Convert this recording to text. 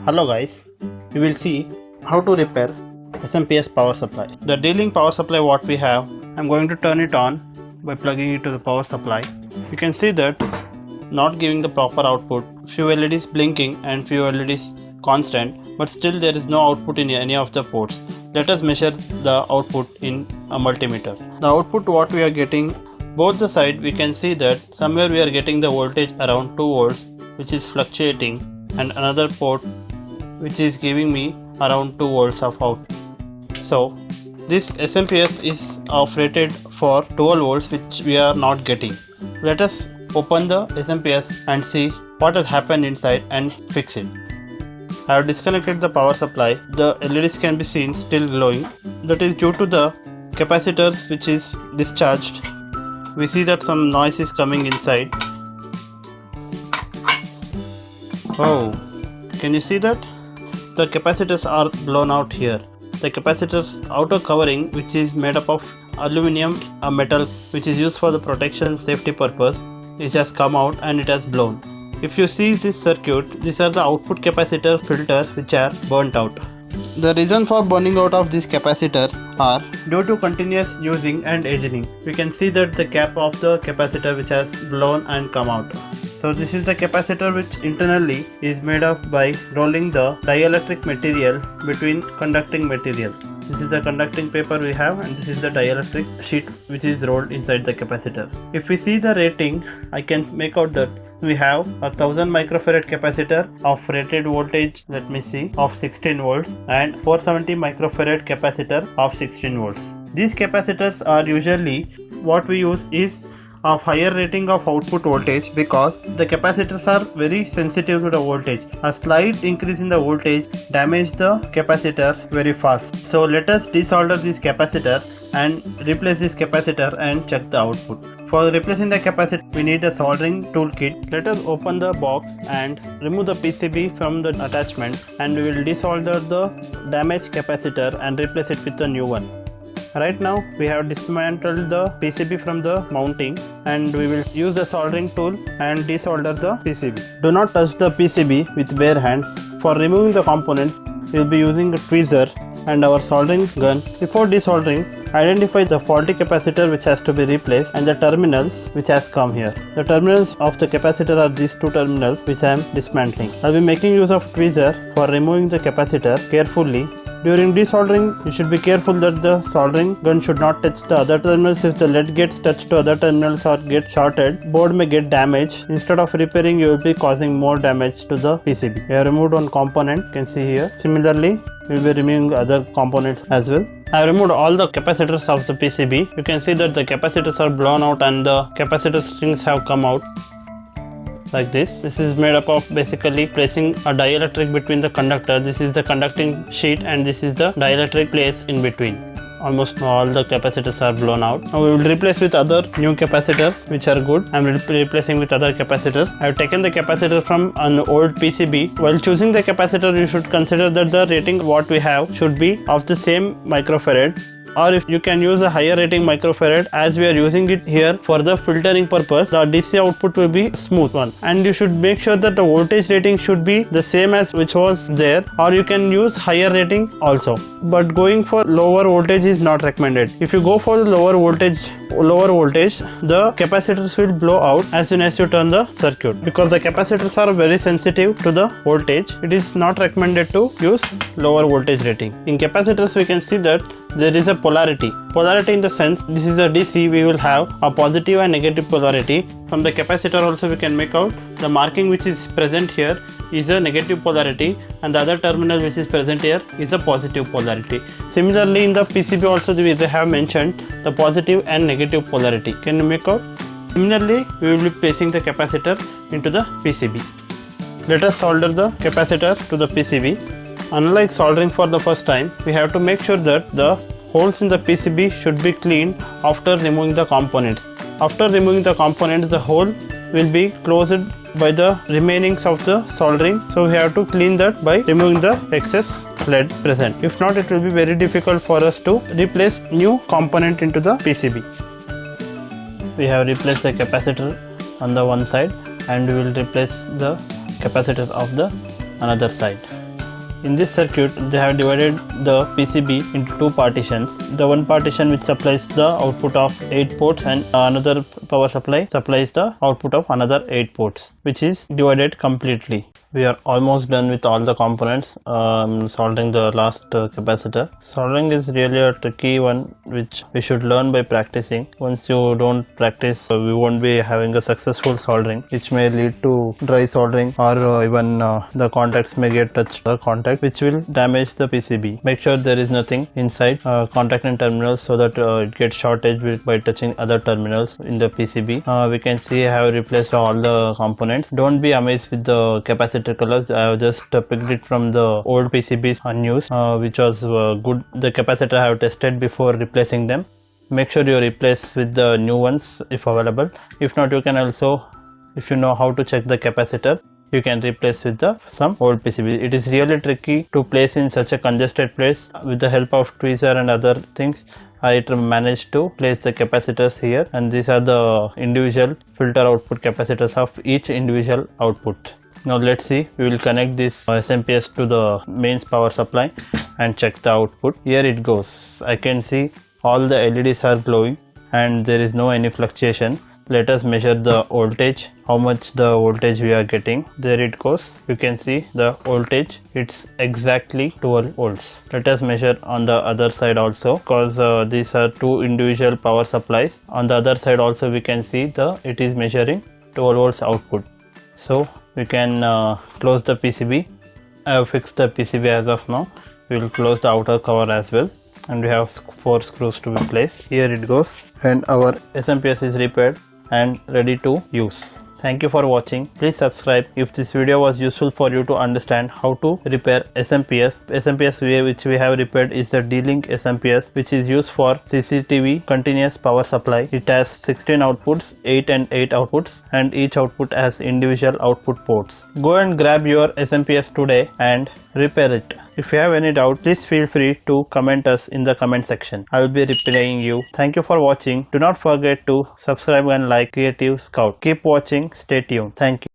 Hello guys, we will see how to repair SMPS power supply. The D-Link power supply what we have, I'm going to turn it on by plugging it to the power supply. You can see that not giving the proper output, few LEDs blinking and few LEDs constant, but still there is no output in any of the ports. Let us measure the output in a multimeter. The output what we are getting, both the side we can see that somewhere we are getting the voltage around 2 volts which is fluctuating, and another port which is giving me around 2 volts of output. So this SMPS is rated for 12 volts which we are not getting. Let us open the SMPS and see what has happened inside and fix it. I have disconnected the power supply. The LEDs can be seen still glowing. That is due to the capacitors which is discharged. We see that some noise is coming inside. Oh, can you see that? The capacitors are blown out here. The capacitor's outer covering, which is made up of aluminum, a metal which is used for the protection safety purpose, it has come out and it has blown. If you see this circuit, these are the output capacitor filters which are burnt out. The reason for burning out of these capacitors are due to continuous using and aging. We can see that the cap of the capacitor which has blown and come out. So this is the capacitor which internally is made up by rolling the dielectric material between conducting material. This is the conducting paper we have, and this is the dielectric sheet which is rolled inside the capacitor. If we see the rating, I can make out that we have a 1000 microfarad capacitor of rated voltage, let me see, of 16 volts and 470 microfarad capacitor of 16 volts. These capacitors are usually what we use is of higher rating of output voltage because the capacitors are very sensitive to the voltage. A slight increase in the voltage damages the capacitor very fast. So let us desolder this capacitor and replace this capacitor and check the output. For replacing the capacitor, we need a soldering toolkit. Let us open the box and remove the PCB from the attachment, and we will desolder the damaged capacitor and replace it with a new one. Right now we have dismantled the PCB from the mounting, and we will use the soldering tool and desolder the PCB. Do not touch the PCB with bare hands. For removing the components, we will be using a tweezer and our soldering gun. Before desoldering, identify the faulty capacitor which has to be replaced and the terminals which has come here. The terminals of the capacitor are these two terminals which I am dismantling. I will be making use of tweezer for removing the capacitor carefully. During desoldering, you should be careful that the soldering gun should not touch the other terminals. If the lead gets touched to other terminals or get shorted, board may get damaged. Instead of repairing, you will be causing more damage to the PCB. We have removed one component, you can see here. Similarly, we will be removing other components as well. I have removed all the capacitors of the PCB. You can see that the capacitors are blown out and the capacitor strings have come out like this. This is made up of basically placing a dielectric between the conductor. This is the conducting sheet and this is the dielectric place in between. Almost all the capacitors are blown out. Now we will replace with other new capacitors which are good. I am replacing with other capacitors. I have taken the capacitor from an old PCB. While choosing the capacitor, you should consider that the rating what we have should be of the same microfarad, or if you can use a higher rating microfarad, as we are using it here for the filtering purpose, the DC output will be smooth one, and you should make sure that the voltage rating should be the same as which was there, or you can use higher rating also, but going for lower voltage is not recommended. If you go for the lower voltage, the capacitors will blow out as soon as you turn the circuit. Because the capacitors are very sensitive to the voltage, it is not recommended to use lower voltage rating. In capacitors, we can see that there is a polarity. Polarity in the sense, this is a DC, we will have a positive and negative polarity. From the capacitor also we can make out the marking which is present here is a negative polarity, and the other terminal which is present here is a positive polarity. Similarly, in the PCB also they have mentioned the positive and negative polarity. Can you make out? Similarly, we will be placing the capacitor into the PCB. Let us solder the capacitor to the PCB. Unlike soldering for the first time, we have to make sure that the holes in the PCB should be cleaned after removing the components. After removing the components, the hole will be closed by the remainings of the soldering. So we have to clean that by removing the excess lead present. If not, it will be very difficult for us to replace new component into the PCB. We have replaced the capacitor on the one side and we will replace the capacitor of the another side. In this circuit, they have divided the PCB into two partitions. The one partition which supplies the output of 8 ports and another power supply supplies the output of another 8 ports, which is divided completely. We are almost done with all the components. Soldering the last capacitor. Soldering is really a tricky one which we should learn by practicing. Once you don't practice, we won't be having a successful soldering, which may lead to dry soldering, or even the contacts may get touched or contact, which will damage the PCB. Make sure there is nothing inside contacting terminals so that it gets shortage by touching other terminals in the PCB. We can see I have replaced all the components. Don't be amazed with the capacitor colors. I have just picked it from the old PCBs unused, which was good. The capacitor I have tested before replacing them. Make sure you replace with the new ones if available. If not, you can also, if you know how to check the capacitor, you can replace with some old PCB. It is really tricky to place in such a congested place. With the help of tweezer and other things, I managed to place the capacitors here, and these are the individual filter output capacitors of each individual output. Now let's see, we will connect this SMPS to the mains power supply and check the output. Here it goes. I can see all the LEDs are glowing and there is no any fluctuation. Let us measure the voltage, how much the voltage we are getting. There it goes. You can see the voltage, it's exactly 12 volts. Let us measure on the other side also, because these are two individual power supplies. On the other side also we can see it is measuring 12 volts output. So we can close the PCB. I have fixed the PCB as of now. We will close the outer cover as well, and we have 4 screws to be placed. Here it goes, and our SMPS is repaired and ready to use. Thank you for watching. Please subscribe if this video was useful for you to understand how to repair SMPS. SMPS which we have repaired is the D-Link SMPS, which is used for CCTV continuous power supply. It has 16 outputs, 8 and 8 outputs, and each output has individual output ports. Go and grab your SMPS today and repair it. If you have any doubt, please feel free to comment us in the comment section. I will be replying you. Thank you for watching. Do not forget to subscribe and like Creative Scout. Keep watching. Stay tuned. Thank you.